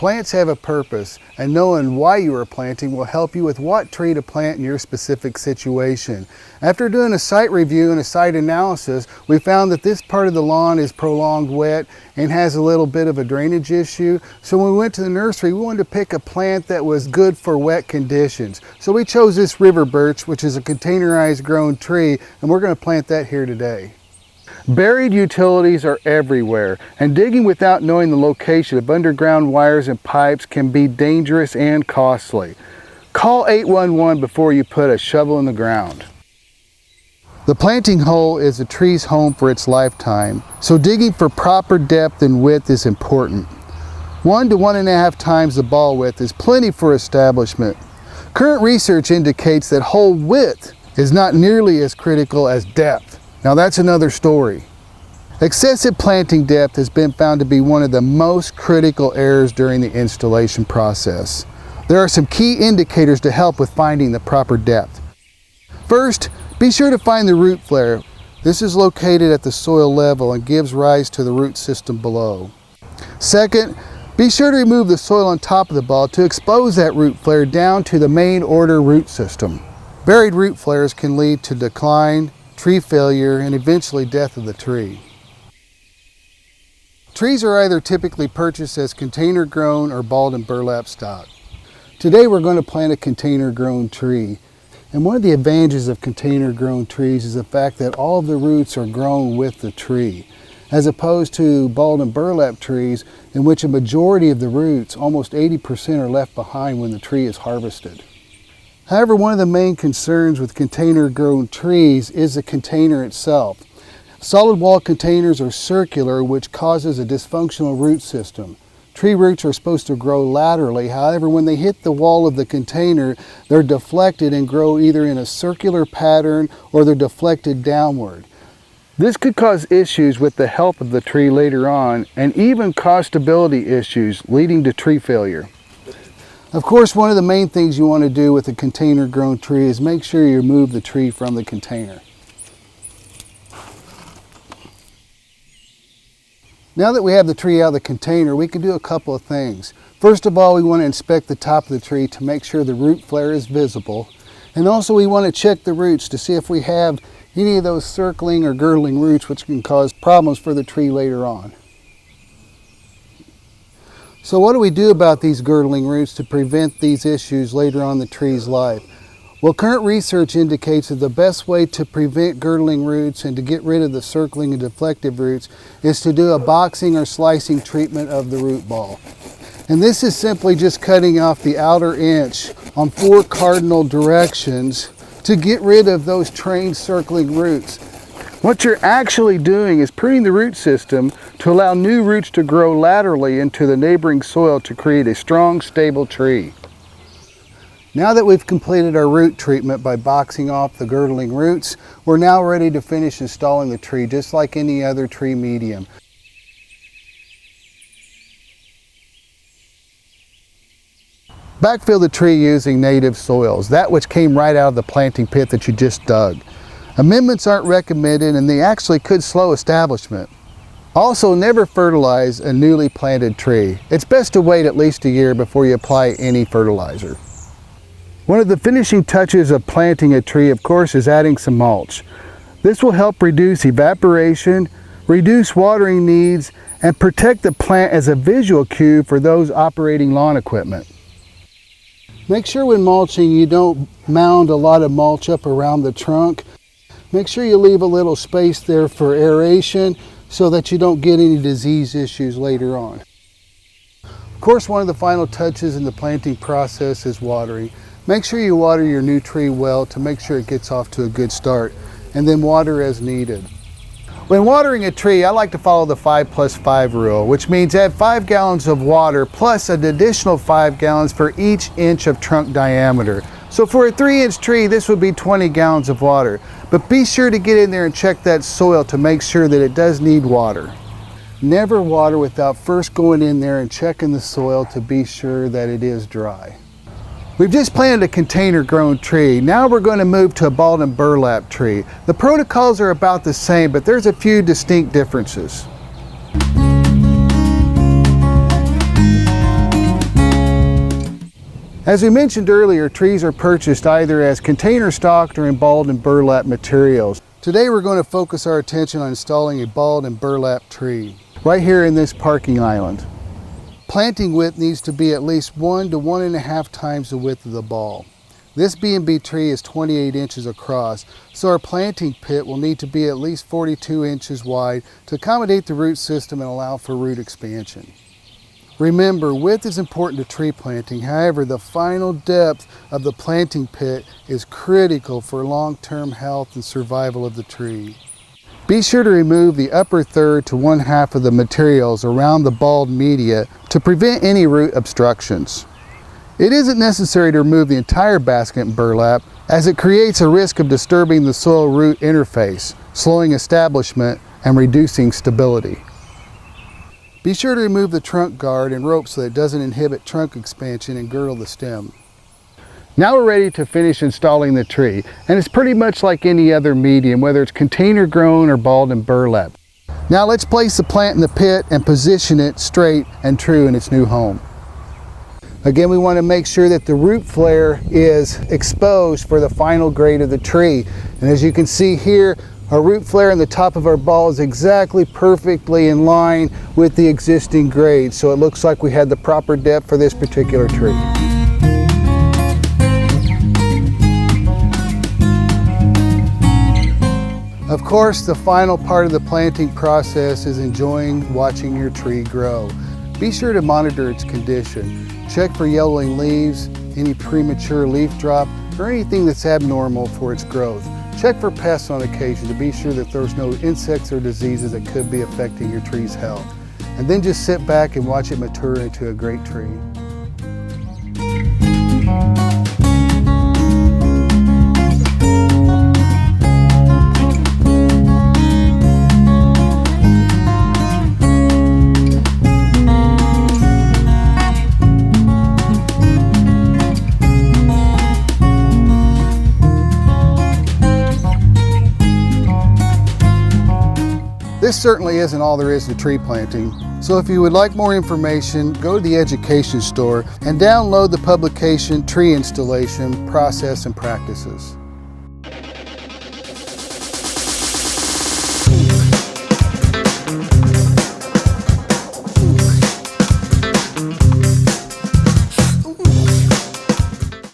Plants have a purpose, and knowing why you are planting will help you with what tree to plant in your specific situation. After doing a site review and a site analysis, we found that this part of the lawn is prolonged wet and has a little bit of a drainage issue. So when we went to the nursery, we wanted to pick a plant that was good for wet conditions. So we chose this river birch, which is a containerized grown tree, and we're going to plant that here today. Buried utilities are everywhere, and digging without knowing the location of underground wires and pipes can be dangerous and costly. Call 811 before you put a shovel in the ground. The planting hole is a tree's home for its lifetime, so digging for proper depth and width is important. 1 to 1.5 times the ball width is plenty for establishment. Current research indicates that hole width is not nearly as critical as depth. Now that's another story. Excessive planting depth has been found to be one of the most critical errors during the installation process. There are some key indicators to help with finding the proper depth. First, be sure to find the root flare. This is located at the soil level and gives rise to the root system below. Second, be sure to remove the soil on top of the ball to expose that root flare down to the main order root system. Buried root flares can lead to decline, tree failure, and eventually death of the tree. Trees are either typically purchased as container grown or balled and burlap stock. Today we're going to plant a container grown tree. And one of the advantages of container grown trees is the fact that all of the roots are grown with the tree, as opposed to balled and burlap trees in which a majority of the roots, almost 80%, are left behind when the tree is harvested. However, one of the main concerns with container grown trees is the container itself. Solid wall containers are circular, which causes a dysfunctional root system. Tree roots are supposed to grow laterally. However, when they hit the wall of the container, they're deflected and grow either in a circular pattern or they're deflected downward. This could cause issues with the health of the tree later on and even cause stability issues, leading to tree failure. Of course, one of the main things you want to do with a container grown tree is make sure you remove the tree from the container. Now that we have the tree out of the container, we can do a couple of things. First of all, we want to inspect the top of the tree to make sure the root flare is visible. And also we want to check the roots to see if we have any of those circling or girdling roots which can cause problems for the tree later on. So what do we do about these girdling roots to prevent these issues later on in the tree's life? Well, current research indicates that the best way to prevent girdling roots and to get rid of the circling and deflective roots is to do a boxing or slicing treatment of the root ball. And this is simply just cutting off the outer inch on 4 cardinal directions to get rid of those trained circling roots. What you're actually doing is pruning the root system to allow new roots to grow laterally into the neighboring soil to create a strong, stable tree. Now that we've completed our root treatment by boxing off the girdling roots, we're now ready to finish installing the tree just like any other tree medium. Backfill the tree using native soils, that which came right out of the planting pit that you just dug. Amendments aren't recommended and they actually could slow establishment. Also, never fertilize a newly planted tree. It's best to wait at least a year before you apply any fertilizer. One of the finishing touches of planting a tree, of course, is adding some mulch. This will help reduce evaporation, reduce watering needs, and protect the plant as a visual cue for those operating lawn equipment. Make sure when mulching you don't mound a lot of mulch up around the trunk. Make sure you leave a little space there for aeration so that you don't get any disease issues later on. Of course, one of the final touches in the planting process is watering. Make sure you water your new tree well to make sure it gets off to a good start, and then water as needed. When watering a tree, I like to follow the 5+5 rule, which means add 5 gallons of water plus an additional 5 gallons for each inch of trunk diameter. So for a 3-inch tree, this would be 20 gallons of water. But be sure to get in there and check that soil to make sure that it does need water. Never water without first going in there and checking the soil to be sure that it is dry. We've just planted a container grown tree. Now we're going to move to a balled and burlap tree. The protocols are about the same, but there's a few distinct differences. As we mentioned earlier, trees are purchased either as container stocked or in balled and burlap materials. Today we're going to focus our attention on installing a balled and burlap tree right here in this parking island. Planting width needs to be at least 1 to 1.5 times the width of the ball. This B&B tree is 28 inches across, so our planting pit will need to be at least 42 inches wide to accommodate the root system and allow for root expansion. Remember, width is important to tree planting. However, the final depth of the planting pit is critical for long-term health and survival of the tree. Be sure to remove the upper third to 1/2 of the materials around the balled media to prevent any root obstructions. It isn't necessary to remove the entire basket and burlap, as it creates a risk of disturbing the soil-root interface, slowing establishment and reducing stability. Be sure to remove the trunk guard and rope so that it doesn't inhibit trunk expansion and girdle the stem. Now we're ready to finish installing the tree, and it's pretty much like any other medium, whether it's container grown or balled and burlap. Now let's place the plant in the pit and position it straight and true in its new home. Again, we want to make sure that the root flare is exposed for the final grade of the tree. And as you can see here, our root flare on the top of our ball is exactly perfectly in line with the existing grade. So it looks like we had the proper depth for this particular tree. Of course, the final part of the planting process is enjoying watching your tree grow. Be sure to monitor its condition. Check for yellowing leaves, any premature leaf drop, or anything that's abnormal for its growth. Check for pests on occasion to be sure that there's no insects or diseases that could be affecting your tree's health. And then just sit back and watch it mature into a great tree. This certainly isn't all there is to tree planting. So if you would like more information, go to the education store and download the publication Tree Installation Process and Practices.